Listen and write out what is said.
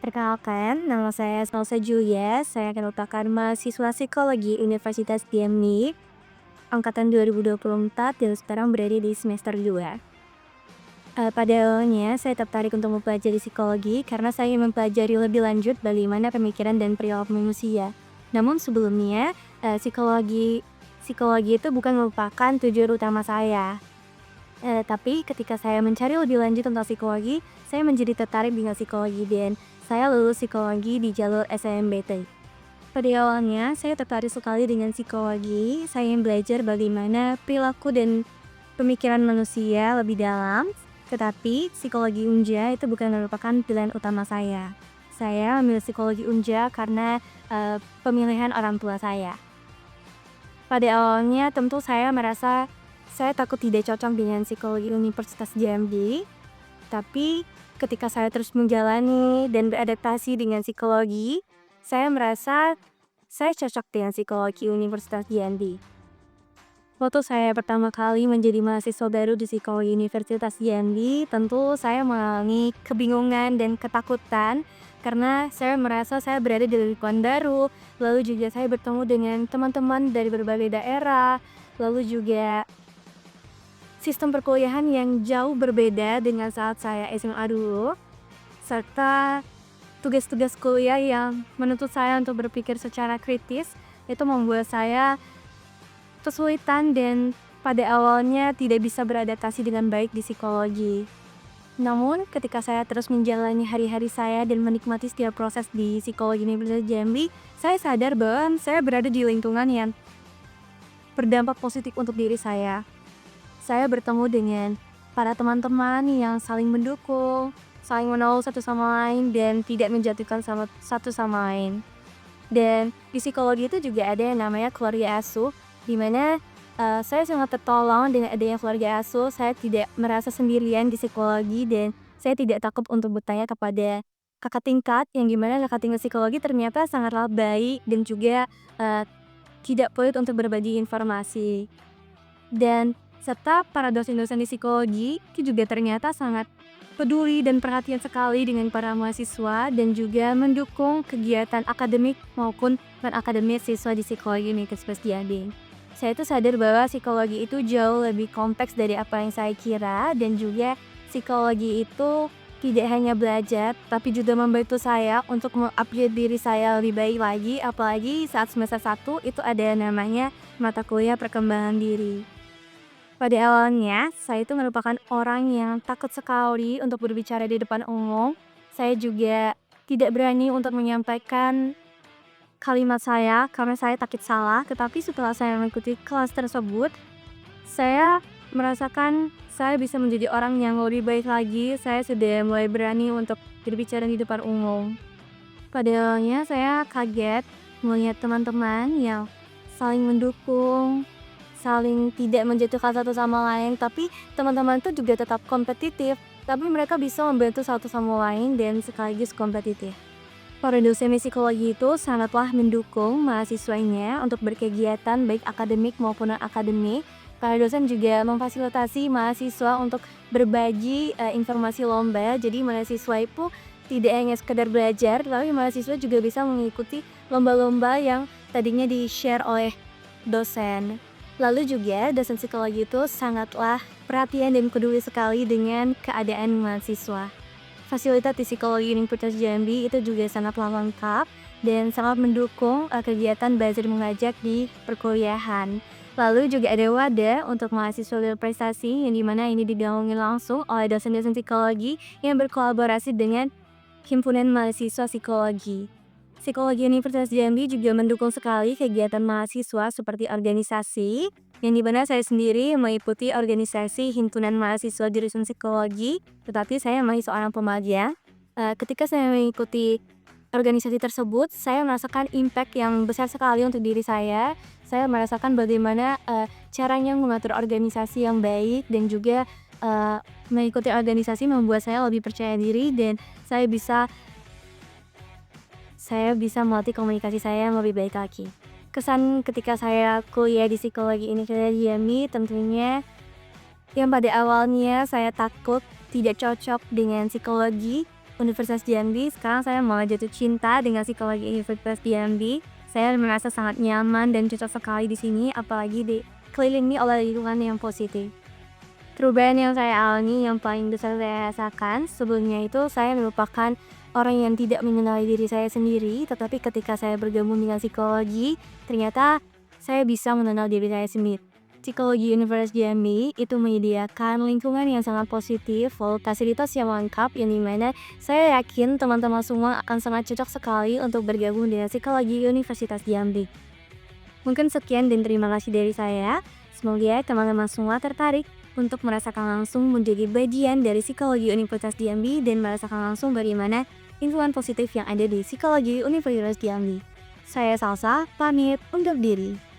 Perkenalkan, nama saya Salsa Julia. Saya merupakan mahasiswa psikologi Universitas Diemni angkatan 2024 dan sekarang berada di semester 2. Pada awalnya, saya tertarik untuk mempelajari psikologi karena saya ingin mempelajari lebih lanjut bagaimana pemikiran dan perilaku manusia. Namun sebelumnya, psikologi itu bukan merupakan tujuan utama saya. Tapi ketika saya mencari lebih lanjut tentang psikologi, saya menjadi tertarik dengan psikologi dan saya lulus psikologi di jalur SNMPTN. Pada awalnya, saya tertarik sekali dengan psikologi. Saya ingin belajar bagaimana perilaku dan pemikiran manusia lebih dalam. Tetapi psikologi Unja itu bukan merupakan pilihan utama saya. Saya memilih psikologi Unja karena pemilihan orang tua saya. Pada awalnya tentu saya merasa saya takut tidak cocok dengan psikologi Universitas Jambi. Tapi ketika saya terus menjalani dan beradaptasi dengan psikologi, saya merasa saya cocok dengan psikologi Universitas Jambi. Waktu saya pertama kali menjadi mahasiswa baru di psikologi Universitas Jambi, tentu saya mengalami kebingungan dan ketakutan karena saya merasa saya berada di lingkungan baru, lalu juga saya bertemu dengan teman-teman dari berbagai daerah, lalu juga sistem perkuliahan yang jauh berbeda dengan saat saya SMA dulu, serta tugas-tugas kuliah yang menuntut saya untuk berpikir secara kritis, itu membuat saya kesulitan dan pada awalnya tidak bisa beradaptasi dengan baik di psikologi. Namun, ketika saya terus menjalani hari-hari saya dan menikmati setiap proses di psikologi Universitas Jambi, saya sadar bahwa saya berada di lingkungan yang berdampak positif untuk diri saya. Saya bertemu dengan para teman-teman yang saling mendukung, saling menolong satu sama lain dan tidak menjatuhkan satu sama lain. Dan di psikologi itu juga ada yang namanya keluarga asuh, di mana saya sangat tertolong dengan adanya keluarga asuh. Saya tidak merasa sendirian di psikologi dan saya tidak takut untuk bertanya kepada kakak tingkat, yang gimana kakak tingkat psikologi ternyata sangatlah baik dan juga tidak pelit untuk berbagi informasi. Dan serta para dosen-dosen di psikologi itu juga ternyata sangat peduli dan perhatian sekali dengan para mahasiswa dan juga mendukung kegiatan akademik maupun non-akademik siswa di psikologi Universitas Jambi. Saya itu sadar bahwa psikologi itu jauh lebih kompleks dari apa yang saya kira dan juga psikologi itu tidak hanya belajar tapi juga membantu saya untuk mengupgrade diri saya lebih baik lagi, apalagi saat semester 1 itu ada namanya mata kuliah perkembangan diri. Pada awalnya, saya itu merupakan orang yang takut sekali untuk berbicara di depan umum. Saya juga tidak berani untuk menyampaikan kalimat saya karena saya takut salah. Tetapi setelah saya mengikuti kelas tersebut, saya merasakan saya bisa menjadi orang yang lebih baik lagi. Saya sudah mulai berani untuk berbicara di depan umum. Pada awalnya saya kaget melihat teman-teman yang saling mendukung, saling tidak menjatuhkan satu sama lain, tapi teman-teman itu juga tetap kompetitif, tapi mereka bisa membantu satu sama lain dan sekaligus kompetitif. Para dosen psikologi itu sangatlah mendukung mahasiswanya untuk berkegiatan baik akademik maupun non-akademik. Para dosen juga memfasilitasi mahasiswa untuk berbagi informasi lomba, jadi mahasiswa itu tidak hanya sekedar belajar, tapi mahasiswa juga bisa mengikuti lomba-lomba yang tadinya di-share oleh dosen. Lalu juga dosen psikologi itu sangatlah perhatian dan peduli sekali dengan keadaan mahasiswa. Fasilitas di psikologi Universitas Jambi itu juga sangatlah lengkap dan sangat mendukung kegiatan belajar mengajar di perkuliahan. Lalu juga ada wadah untuk mahasiswa berprestasi yang dimana ini digaungi langsung oleh dosen-dosen psikologi yang berkolaborasi dengan Himpunan Mahasiswa Psikologi. Psikologi Universitas Jambi juga mendukung sekali kegiatan mahasiswa seperti organisasi, yang dimana saya sendiri mengikuti organisasi Himpunan Mahasiswa Jurusan Psikologi, tetapi saya masih seorang pemagang. Ketika saya mengikuti organisasi tersebut, saya merasakan impact yang besar sekali untuk diri saya. Saya merasakan bagaimana caranya mengatur organisasi yang baik dan juga mengikuti organisasi membuat saya lebih percaya diri dan saya bisa melatih komunikasi saya yang lebih baik lagi. Kesan ketika saya kuliah di psikologi Universitas Jambi tentunya yang pada awalnya saya takut tidak cocok dengan psikologi, Universitas Jambi, sekarang saya malah jatuh cinta dengan psikologi Universitas Jambi. Saya merasa sangat nyaman dan cocok sekali di sini, apalagi dikelilingi oleh lingkungan yang positif. Perubahan yang saya alami yang paling besar saya rasakan, sebelumnya itu saya merupakan orang yang tidak mengenali diri saya sendiri, tetapi ketika saya bergabung dengan psikologi, ternyata saya bisa mengenal diri saya sendiri. Psikologi Universitas Jambi itu menyediakan lingkungan yang sangat positif, fasilitas yang lengkap, yang dimana saya yakin teman-teman semua akan sangat cocok sekali untuk bergabung dengan psikologi Universitas Jambi. Mungkin sekian dan terima kasih dari saya. Semoga teman-teman semua tertarik untuk merasakan langsung menjadi bagian dari psikologi Universitas Jambi dan merasakan langsung bagaimana lingkungan positif yang ada di psikologi Universitas Jambi. Saya Salsa, pamit undur diri.